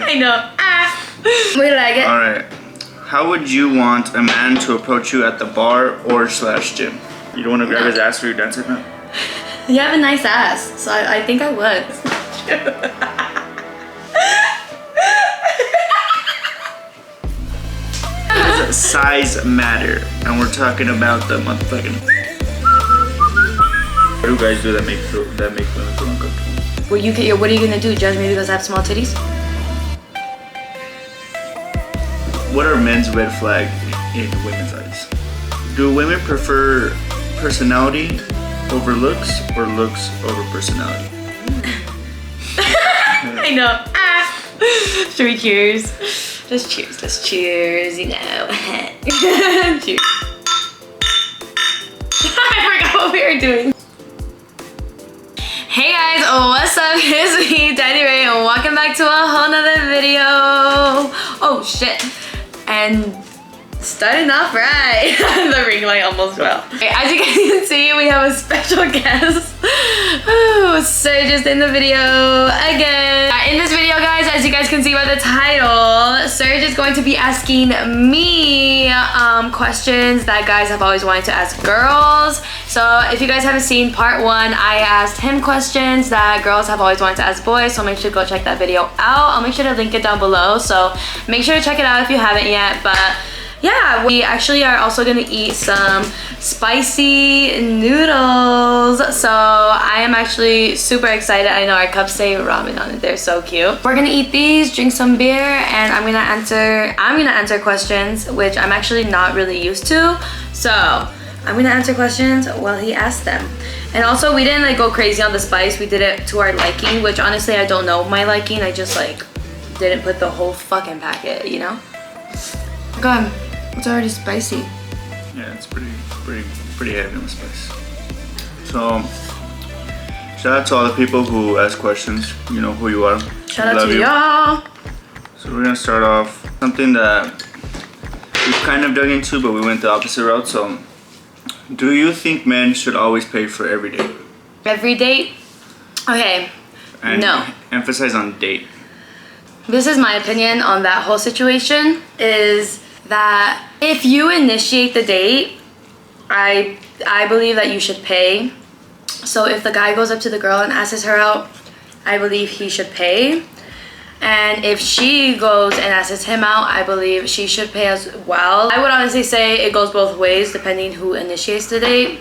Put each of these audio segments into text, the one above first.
I know. We like it. Alright. How would you want a man to approach you at the bar or / gym? You don't want to grab his ass for your dance event? You have a nice ass, so I think I would. Does size matter? And we're talking about the motherfucking... What do guys do that make women feel uncomfortable? What are you gonna do? Judge me because I have small titties? What are men's red flag in women's eyes? Do women prefer personality over looks or looks over personality? I know. Should we cheers? Let's cheers, you know. Cheers. I forgot what we were doing. Hey guys, what's up? It's me, Daddy Ray, and welcome back to a whole nother video. Oh shit. And starting off right. The ring light almost fell. Okay, as you guys can see, we have a special guest. Oh, Serge is in the video again. In this video, guys, as you guys can see by the title, Serge is going to be asking me questions that guys have always wanted to ask girls. So if you guys haven't seen part 1, I asked him questions that girls have always wanted to ask boys, so make sure to go check that video out. I'll make sure to link it down below, so make sure to check it out if you haven't yet. But yeah, we actually are also gonna eat some spicy noodles. So I am actually super excited. I know our cups say ramen on it. They're so cute. We're gonna eat these, drink some beer, and I'm gonna answer questions, which I'm actually not really used to. So I'm gonna answer questions while he asks them. And also, we didn't like go crazy on the spice. We did it to our liking, which honestly I don't know my liking. I just like didn't put the whole fucking packet, you know? Go ahead. It's already spicy. Yeah, it's pretty heavy on the spice. So, shout out to all the people who ask questions. You know who you are. Shout out to y'all. So we're gonna start off something that we've kind of dug into, but we went the opposite route. So, do you think men should always pay for every date? Every date? Okay. And no. Emphasize on date. This is my opinion on that whole situation, is that if you initiate the date, I believe that you should pay. So if the guy goes up to the girl and asks her out, I believe he should pay. And if she goes and asks him out, I believe she should pay as well. I would honestly say it goes both ways depending who initiates the date.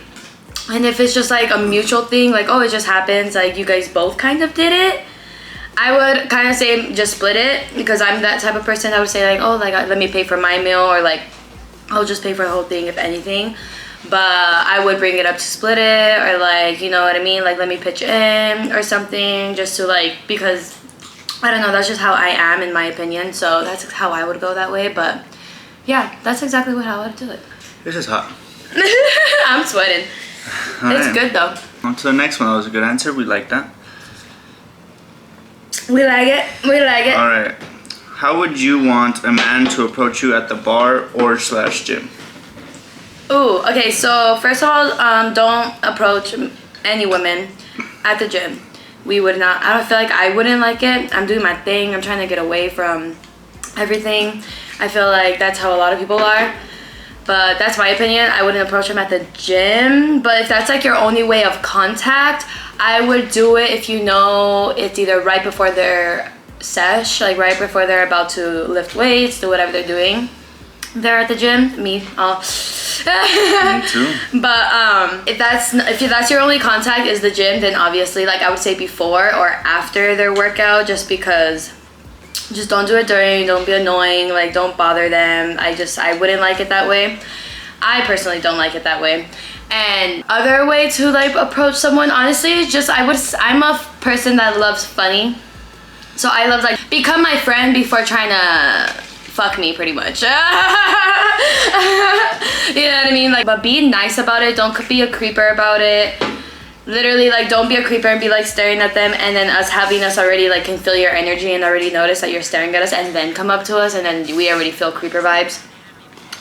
And if it's just like a mutual thing, like, oh, it just happens, like you guys both kind of did it, I would kind of say just split it, because I'm that type of person that would say like, oh, like let me pay for my meal, or like I'll just pay for the whole thing if anything. But I would bring it up to split it, or like, you know what I mean, like let me pitch in or something, just to like, because I don't know, that's just how I am in my opinion. So that's how I would go that way. But yeah, that's exactly how I would do it. This is hot. I'm sweating. It's good though. On to the next one. That was a good answer. We like that. We like it. We like it. All right. How would you want a man to approach you at the bar or / gym? Ooh, okay. So first of all, don't approach any women at the gym. We would not. I don't feel like I wouldn't like it. I'm doing my thing. I'm trying to get away from everything. I feel like that's how a lot of people are. But that's my opinion. I wouldn't approach them at the gym. But if that's like your only way of contact, I would do it if you know it's either right before their sesh, like right before they're about to lift weights, do whatever they're doing. They're at the gym. Me too. But if that's your only contact is the gym, then obviously, like I would say before or after their workout, just because. Just don't do it during, don't be annoying, like don't bother them. I wouldn't like it that way. I personally don't like it that way. And other way to like approach someone, honestly, is just I'm a person that loves funny. So I love like become my friend before trying to fuck me, pretty much. You know what I mean? Like, but be nice about it. Don't be a creeper about it. Literally, like, don't be a creeper and be like staring at them, and then us already like can feel your energy and already notice that you're staring at us, and then come up to us and then we already feel creeper vibes.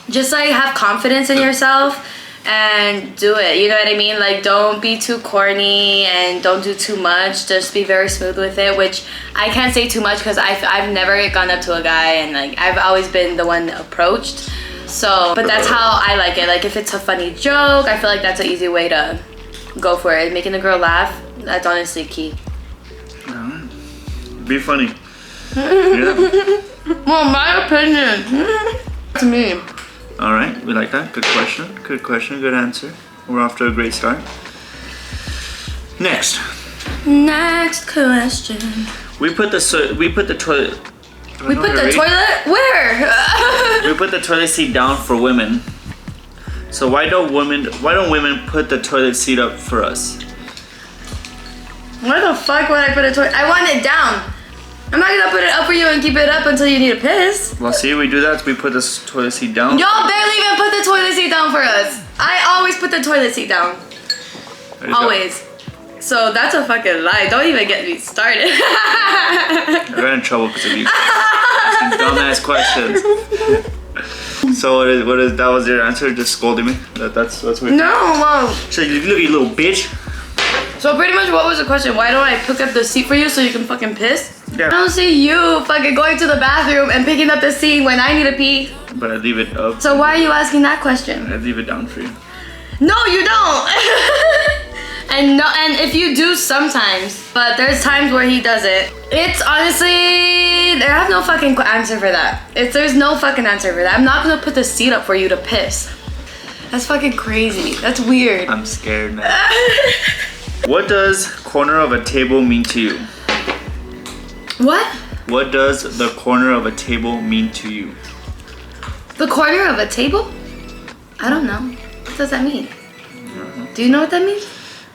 Just like have confidence in yourself and do it. You know what I mean? Like, don't be too corny and don't do too much. Just be very smooth with it, which I can't say too much because I've never gone up to a guy and like I've always been the one approached. So, but that's how I like it. Like, if it's a funny joke, I feel like that's an easy way to go for it. Making the girl laugh, that's honestly key. Be funny. Yeah. Well, my opinion. To me. All right, we like that. Good question. Good question. Good answer. We're off to a great start. Next question. We put the toilet. We put the toilet where? We put the toilet seat down for women. So why don't women put the toilet seat up for us? Why the fuck would I put a toilet? I want it down. I'm not gonna put it up for you and keep it up until you need a piss. Well, see, we do that. We put this toilet seat down. Y'all barely even put the toilet seat down for us. I always put the toilet seat down. Always. So that's a fucking lie. Don't even get me started. I got in trouble because of you. Asking dumbass questions. So what is that was your answer? Just scolding me? That's what No, well. So you little bitch. So pretty much what was the question? Why don't I pick up the seat for you so you can fucking piss? Yeah. I don't see you fucking going to the bathroom and picking up the seat when I need to pee. But I leave it up. So why are you asking that question? I leave it down for you. No, you don't. and if you do sometimes, but there's times where he doesn't. It's honestly, there have no fucking answer for that. There's no fucking answer for that. I'm not gonna put the seat up for you to piss. That's fucking crazy. That's weird. I'm scared now. What does corner of a table mean to you? What? What does the corner of a table mean to you? The corner of a table? I don't know. What does that mean? Do you know what that means?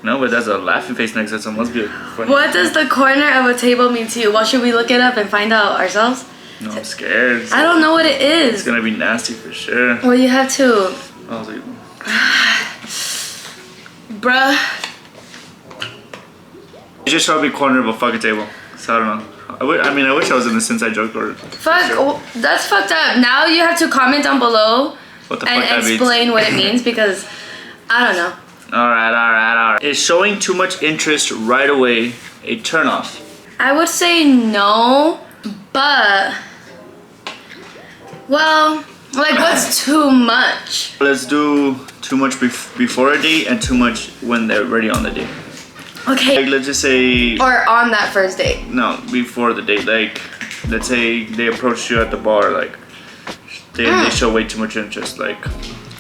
No, but there's a laughing face next to it, so it must be funny. What does the corner of a table mean to you? Well, should we look it up and find out ourselves? No, I'm scared. I don't know what it is. It's gonna be nasty for sure. Well, you have to. I was like, bruh. it just showed me corner of a fucking table. So I don't know. I wish I was in the inside joke or. Fuck, sure. That's fucked up. Now you have to comment down below What the and fuck that explain means. what it means because I don't know. Alright. Is showing too much interest right away a turnoff? I would say no, but well, like what's too much? Let's do too much before a date and too much when they're already on the date. Okay. Like, let's just say. Or on that first date. No, before the date. Like, let's say they approach you at the bar. Like, they show way too much interest. Like,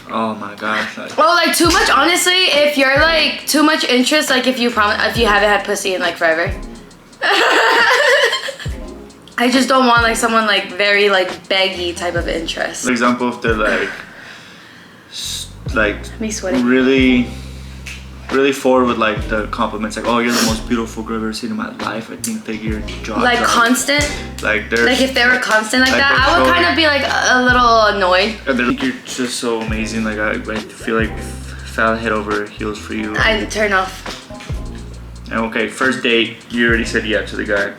oh my gosh. Like, well, like too much. Honestly, if you're like too much interest, like if you haven't had pussy in like forever. I just don't want like someone like very like beggy type of interest. For example, if they're like Me sweating. really forward with like the compliments, like, oh, you're the most beautiful girl I've ever seen in my life. I think that your jaw Like constant. Like they're like if they were constant like that, I would kind of be like a little annoyed. And they think you're just so amazing. Like I feel like fell head over heels for you. I'd turn off. And okay, first date, you already said yeah to the guy,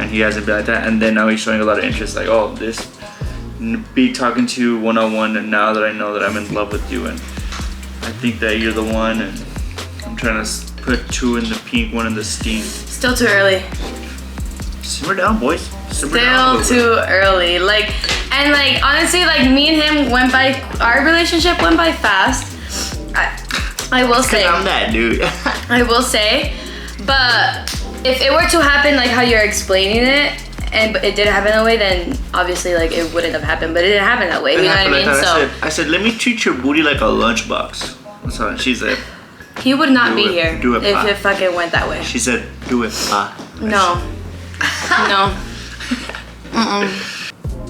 and he hasn't been like that. And then now he's showing a lot of interest. Like, oh, be talking to you one-on-one, and now that I know that I'm in love with you, and I think that you're the one, and I'm trying to put two in the pink, one in the steam. Still too early. Simmer down, boys. Simmer Still too early. Like, and like honestly, like me and him our relationship went by fast. I will say. I'm that dude. I will say, but if it were to happen like how you're explaining it, but it didn't happen that way, then obviously like it wouldn't have happened. But it didn't happen that way. You know what I mean? So I said, let me treat your booty like a lunchbox. That's what she said. He would not be here if it fucking went that way. She said, do it, pa. No. No.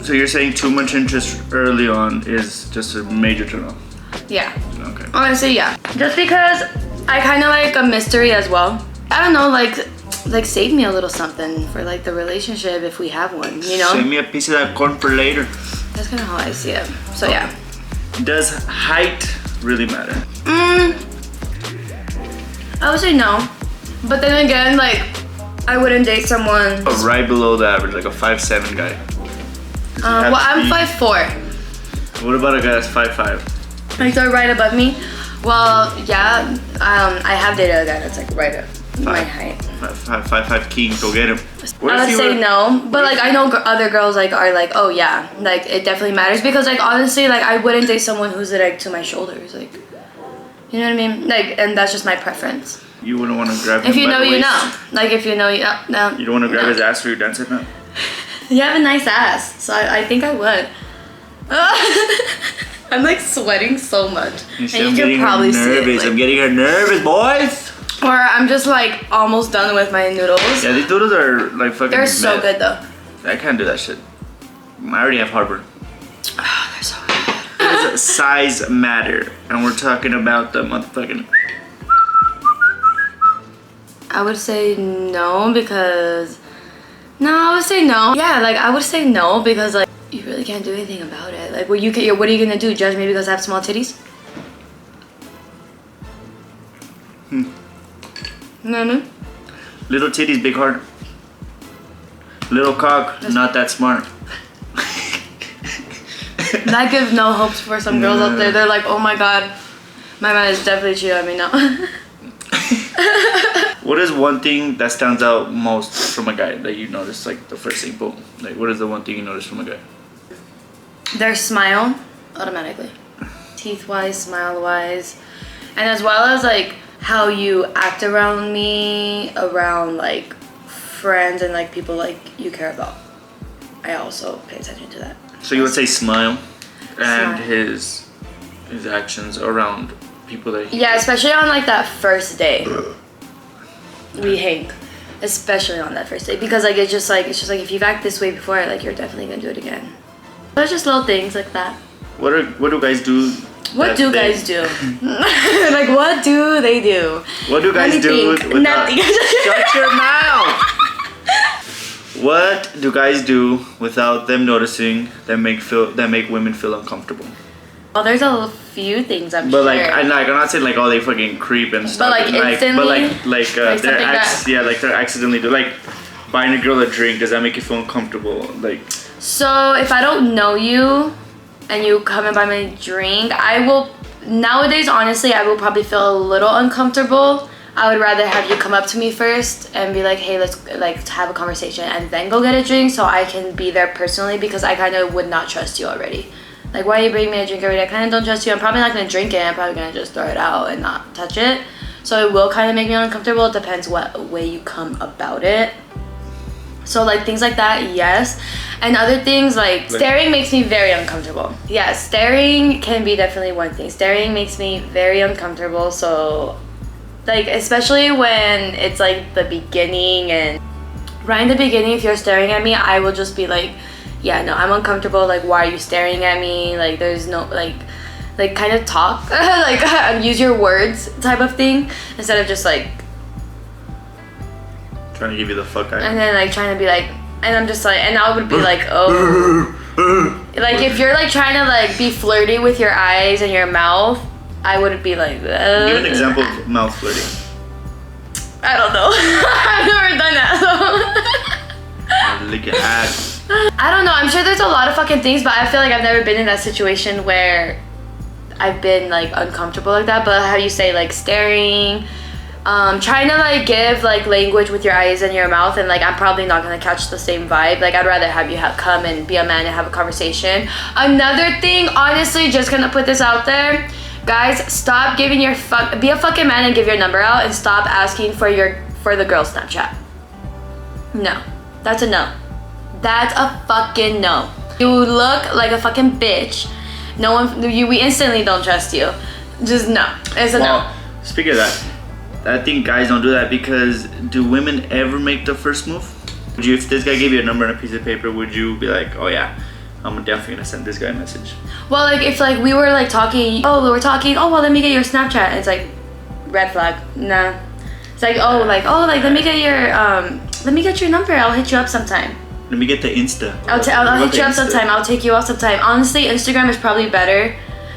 So you're saying too much interest early on is just a major turn off? Yeah. Okay. Honestly, yeah. Just because I kind of like a mystery as well. I don't know, like save me a little something for like the relationship if we have one, you know? Save me a piece of that corn for later. That's kind of how I see it. So yeah. Does height really matter? I would say no. But then again, like, I wouldn't date someone. Right below the average, like a 5'7" guy. Well, I'm 5'4". What about a guy that's 5'5"? Like, they're right above me. Well, yeah, I have dated a guy that's like right at my height. 5'5" king, go get him. I would say no, but like I know other girls like are like, oh yeah, like it definitely matters because like honestly, like I wouldn't date someone who's like to my shoulders, like, you know what I mean? Like, and that's just my preference. You wouldn't want to grab him if you by know, the you waist? know. Like if you know, you know. No. You don't want to grab his ass for your dancing now? You have a nice ass, so I think I would. I'm like sweating so much, You see, and I'm you getting can probably her nervous. see it. Like, I'm getting her nervous, boys. or I'm just like almost done with my noodles. Yeah, these noodles are like fucking. They're so mad. good though. I can't do that shit. I already have heartburn. Oh, they're so good. Does size matter? And we're talking about the motherfucking. I would say no because I would say no. Yeah, like I would say no because like you really can't do anything about it. Like what are you gonna do? Judge me because I have small titties? No. Little titties, big heart. Little cock, not that smart. That gives no hopes for some girls out there. They're like, oh my god, my man is definitely cheating on me now. What is one thing that stands out most from a guy that you notice? Like the first thing, boom. Like what is the one thing you notice from a guy? Their smile, automatically. Teeth wise, smile wise, and as well as like how you act around me, around like friends and like people like you care about. I also pay attention to that. So you would say smile and Smile. his actions around people that he. Yeah, especially on like that first day. We hang. Especially on that first day. Because like it's just like if you've acted this way before, like you're definitely gonna do it again. There's just little things like that. What do guys do? What do guys do? Like what do they do? What do guys do without? Nothing. Shut your mouth! What do guys do without them noticing that make women feel uncomfortable? Well, there's a few things I'm But sure. like I'm not saying like, oh, they fucking creep and stuff. like, instantly? like Like they're something like they're accidentally do like buying a girl a drink. Does that make you feel uncomfortable? Like. So if I don't know you and you come and buy me a drink, I will nowadays honestly I will probably feel a little uncomfortable. I would rather have you come up to me first and be like, hey, let's like have a conversation and then go get a drink so I can be there personally because I kind of would not trust you already. Like, why are you bringing me a drink already? I kind of don't trust you. I'm probably not going to drink it. I'm probably going to just throw it out and not touch it. So it will kind of make me uncomfortable. It depends what way you come about it. So like things like that, yes. And other things like staring makes me very uncomfortable. Yeah, staring can be definitely one thing. Staring makes me very uncomfortable. So like especially when it's like the beginning and right in the beginning, if you're staring at me, I will just be like, yeah, no, I'm uncomfortable. Like, why are you staring at me? Like, there's no like kind of talk, like use your words type of thing instead of just like Trying to give you the fuck eye. and then like trying to be like, and I'm just like, and I would be like, oh, like if you're like trying to like be flirty with your eyes and your mouth, I would be like, Give an example of mouth flirting. I don't know. I've never done that. Lick your ass. I don't know. I'm sure there's a lot of fucking things, but I feel like I've never been in that situation where I've been like uncomfortable like that. But how you say like staring, trying to like give like language with your eyes and your mouth, and like I'm probably not gonna catch the same vibe. Like I'd rather have you come and be a man and have a conversation. Another thing, honestly, just gonna put this out there, guys, stop giving your be a fucking man and give your number out, and stop asking for the girl's Snapchat. No, that's a no. That's a fucking no. You look like a fucking bitch. We instantly don't trust you. Just no. It's a no. Speaking of that, I think guys don't do that because do women ever make the first move? Would you, if this guy gave you a number and a piece of paper, would you be like, oh yeah, I'm definitely gonna send this guy a message? Well, like if like we were like talking, oh well, let me get your Snapchat. And it's like red flag. Nah. It's like let me get your number. I'll hit you up sometime. Let me get the Insta. I'll hit you up sometime. I'll take you out sometime. Honestly, Instagram is probably better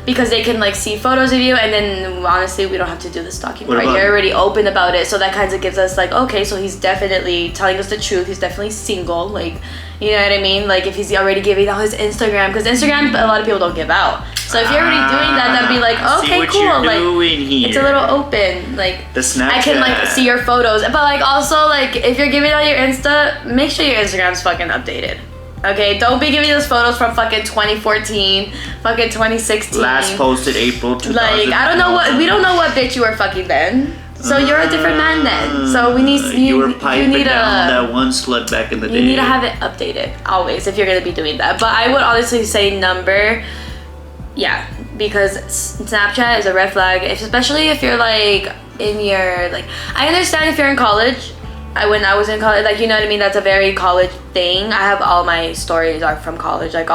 because they can like see photos of you, and then honestly we don't have to do the stalking What part. about- You're already open about it, so that kind of gives us like, okay, so he's definitely telling us the truth. He's definitely single, like, you know what I mean? Like if he's already giving out his Instagram, because Instagram a lot of people don't give out. So if you're already doing that, that'd be like, I see okay, what cool. you're Like doing here. it's a little open. Like The Snapchat. I can like see your photos, but like also like if you're giving out your Insta, make sure your Instagram's fucking updated. Okay, don't be giving us photos from fucking 2014, fucking 2016. Last posted April 2000. Like I don't know we don't know what bitch you were fucking then. So you're a different man then. So we need you were you piping need down that one slut back in the day. you need to have it updated always if you're gonna be doing that. But I would honestly say number, yeah, because Snapchat is a red flag, especially if you're like in your like. I understand if you're in college. When I was in college, like, you know what I mean, that's a very college thing. I have all my stories are from college, like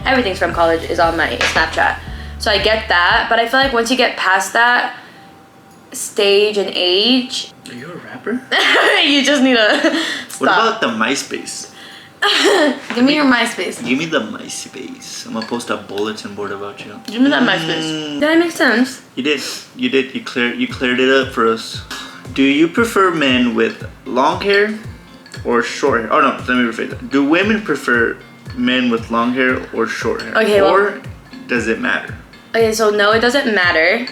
everything's from college is on my Snapchat, so I get that. But I feel like once you get past that stage and age, Are you a rapper? you just need to stop. What about the MySpace? Give me your MySpace. Give me the MySpace. I'm gonna post a bulletin board about you. Give me that MySpace. Did that make sense? You did. You cleared it up for us. Do you prefer men with long hair or short hair? Oh no, let me rephrase that. Do women prefer men with long hair or short hair? Okay, or does it matter? Okay, so no, it doesn't matter.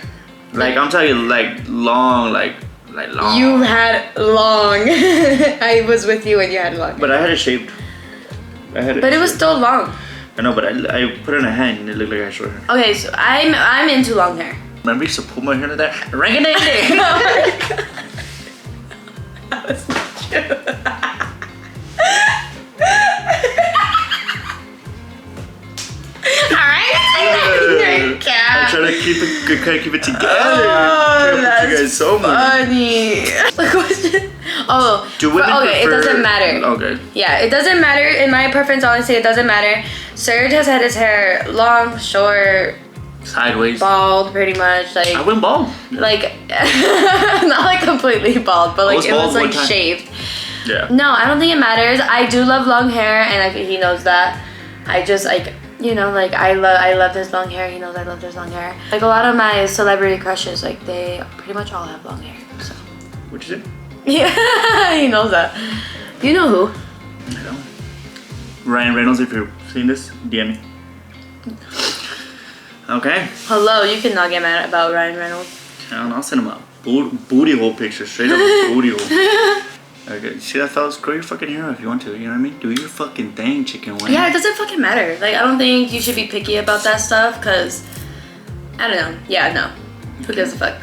Like I'm talking like long, like long. You had long. I was with you when you had long. But I had it shaved. But it was still long. I know, but I put it in a hand and it looked like I had short hair. Okay, so I'm into long hair. Remember, I used to pull my hair like that. Ring a ding ding. That was not true. Alright, I try to keep it together. Oh, I that's you guys so much. funny. The question. Oh, Do women okay, prefer... it doesn't matter. Okay. Yeah, it doesn't matter. In my preference, honestly, it doesn't matter. Serge has had his hair long, short, Sideways. bald, pretty much. Like I went bald. like not like completely bald, but like was it bald was one like time. shaved. Yeah. No, I don't think it matters. I do love long hair, and he knows that. I just like, you know, like I love his long hair. He knows I love his long hair. Like a lot of my celebrity crushes, like they pretty much all have long hair. So What'd you say? yeah, he knows that. You know who? I don't. Ryan Reynolds, if you're seeing this, DM me. Okay. Hello, you cannot get mad about Ryan Reynolds. I'll send him a booty hole picture, straight up booty hole. Okay, see that, fellas? Grow your fucking hair out if you want to, you know what I mean? Do your fucking thing, chicken wing. Yeah, it doesn't fucking matter. Like, I don't think you should be picky about that stuff, because, I don't know. Yeah, no. Who gives a fuck?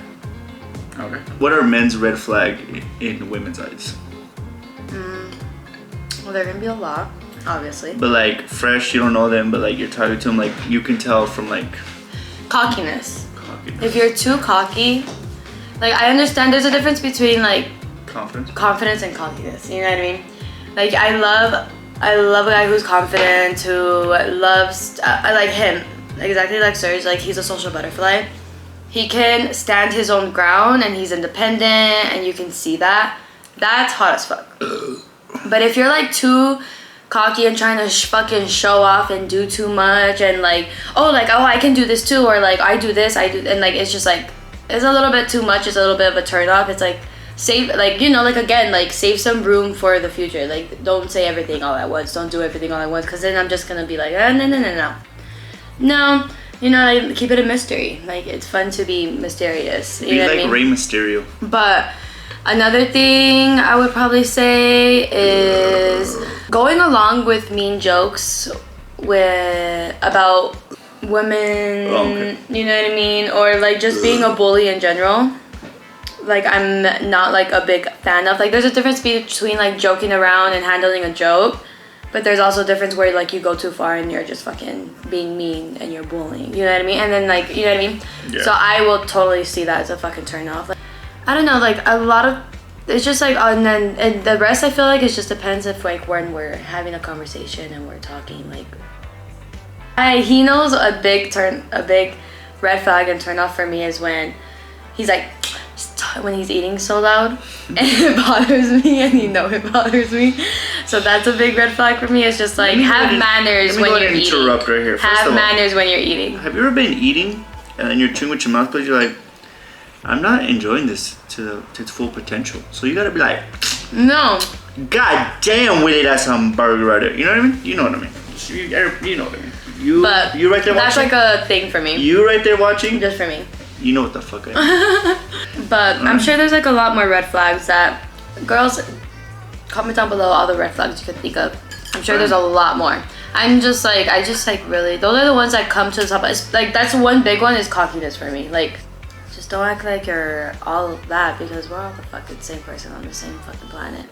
Okay. What are men's red flag in women's eyes? Well, there are gonna be a lot, obviously. But like, fresh, you don't know them, but like, you're talking to them, like, you can tell from like... Cockiness. Cockiness. If you're too cocky, like, I understand there's a difference between, like, confidence and cockiness. You know what I mean? Like, I love a guy who's confident, who loves, I like him. Exactly like Serge, like, he's a social butterfly. He can stand his own ground, and he's independent, and you can see that. That's hot as fuck. But if you're like too cocky and trying to fucking show off and do too much, and like, oh I can do this too, or like I do this, and like it's just like, it's a little bit too much. It's a little bit of a turn off. It's like, save, like, you know, like, again, like, save some room for the future. Like, don't say everything all at once. Don't do everything all at once, because then I'm just gonna be like, no, you know, like, keep it a mystery. Like, it's fun to be mysterious. You Be know like what I mean? Rey Mysterio. But another thing I would probably say is going along with mean jokes about women. Oh, okay. You know what I mean? Or like just being a bully in general. Like, I'm not like a big fan of. Like, there's a difference between like joking around and handling a joke, but there's also a difference where like you go too far and you're just fucking being mean and you're bullying. You know what I mean? And then like, you know what I mean? Yeah. So I will totally see that as a fucking turn off. Like, I don't know, like, a lot of, it's just like, and the rest I feel like it just depends if like when we're having a conversation and we're talking, like, he knows a big red flag and turn off for me is when he's like, when he's eating so loud, and it bothers me, and you know it bothers me. So that's a big red flag for me. It's just like, have manners when you're eating. Interrupt right here. First have manners when you're eating. Have you ever been eating and then you're chewing with your mouth, but you're like, I'm not enjoying this to its full potential. So you gotta be like, no. God damn, Willie, that's some burger right there. You know what I mean? You know what I mean. You know what I mean. You right there watching? That's like a thing for me. You right there watching? Just for me. You know what the fuck I mean. But I'm sure there's like a lot more red flags that girls, comment down below all the red flags you could think of. I'm sure there's a lot more. I just like really, those are the ones that come to the top. It's like, that's one big one, is cockiness for me. Like, just don't act like you're all of that, because we're all the fucking same person on the same fucking planet.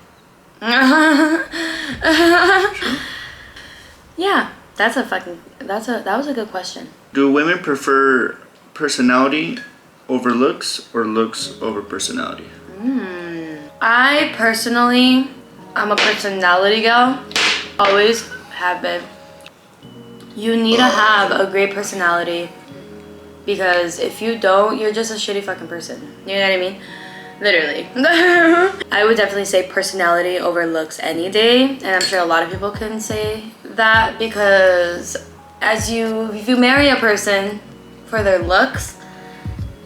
Yeah, that was a good question. Do women prefer personality over looks, or looks over personality? I personally, I'm a personality girl. Always have been. You need to have a great personality, because if you don't, you're just a shitty fucking person. You know what I mean? Literally. I would definitely say personality over looks any day, and I'm sure a lot of people can say that, because if you marry a person for their looks,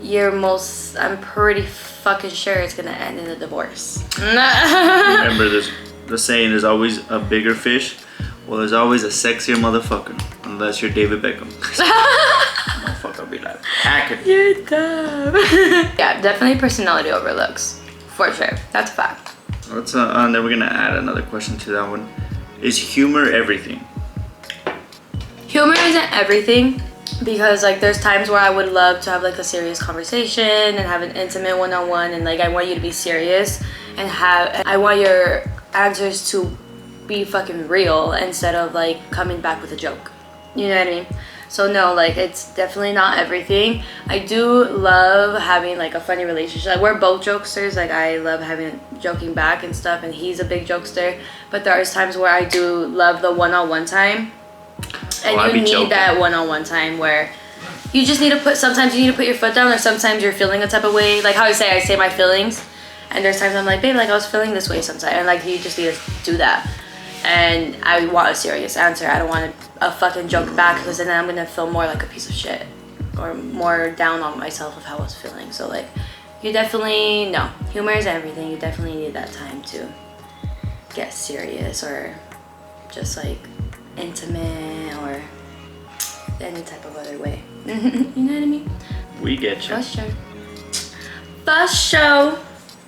I'm pretty fucking sure it's gonna end in a divorce. Remember the saying, there's always a bigger fish. Well, there's always a sexier motherfucker, unless you're David Beckham. Motherfucker be like, packing. You're dumb. Yeah, definitely personality over looks, for sure. That's a fact. Let's and then we're gonna add another question to that one. Is humor everything? Humor isn't everything, because like there's times where I would love to have like a serious conversation and have an intimate one-on-one, and like I want you to be serious and I want your answers to be fucking real instead of like coming back with a joke. You know what I mean? So no, like it's definitely not everything. I do love having like a funny relationship. Like, we're both jokesters. Like, I love joking back and stuff, and he's a big jokester. But there are times where I do love the one-on-one time. And you need that one-on-one time where you just need to sometimes you need to put your foot down, or sometimes you're feeling a type of way. Like how I say my feelings. And there's times I'm like, babe, like I was feeling this way sometimes. And like, you just need to do that. And I want a serious answer. I don't want a fucking joke back, because then I'm gonna feel more like a piece of shit, or more down on myself of how I was feeling. So like, you definitely, no, humor is everything. You definitely need that time to get serious, or just like intimate, or any type of other way. You know what I mean? We get you. For sure. For sure.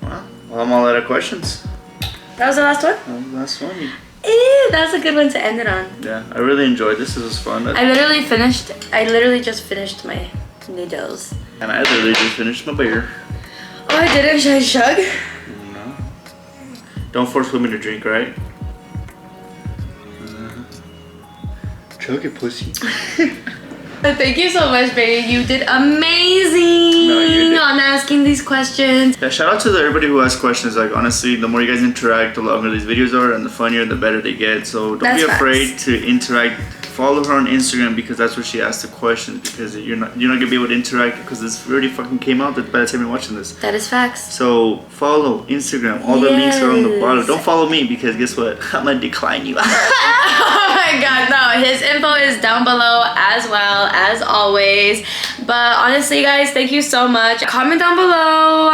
Well, I'm all out of questions. That was the last one? That was the last one. Ew, that's a good one to end it on. Yeah, I really enjoyed this. This was fun. I literally just finished my noodles. And I literally just finished my beer. Oh, I didn't? Should I chug? No. Don't force women to drink, right? Chug it, pussy. Thank you so much, baby. You did amazing on asking these questions. Yeah, shout out to everybody who asks questions. Like, honestly, the more you guys interact, the longer these videos are, and the funnier, the better they get. So don't be afraid to interact. Follow her on Instagram, because that's where she asks the questions. Because you're not gonna be able to interact, because this already fucking came out by the time you're watching this. That is facts. So follow Instagram. All the links are on the bottom. Don't follow me, because guess what? I'm gonna decline you. Oh my god, no. His info is down below as well, as always. But honestly, guys, thank you so much. Comment down below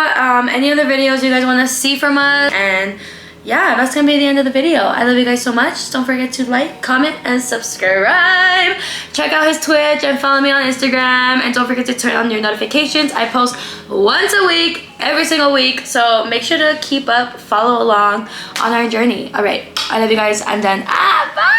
any other videos you guys want to see from us. And yeah, that's gonna be the end of the video. I love you guys so much. Don't forget to like, comment, and subscribe. Check out his Twitch and follow me on Instagram. And don't forget to turn on your notifications. I post once a week, every single week. So make sure to keep up, follow along on our journey. All right, I love you guys. I'm done. Bye.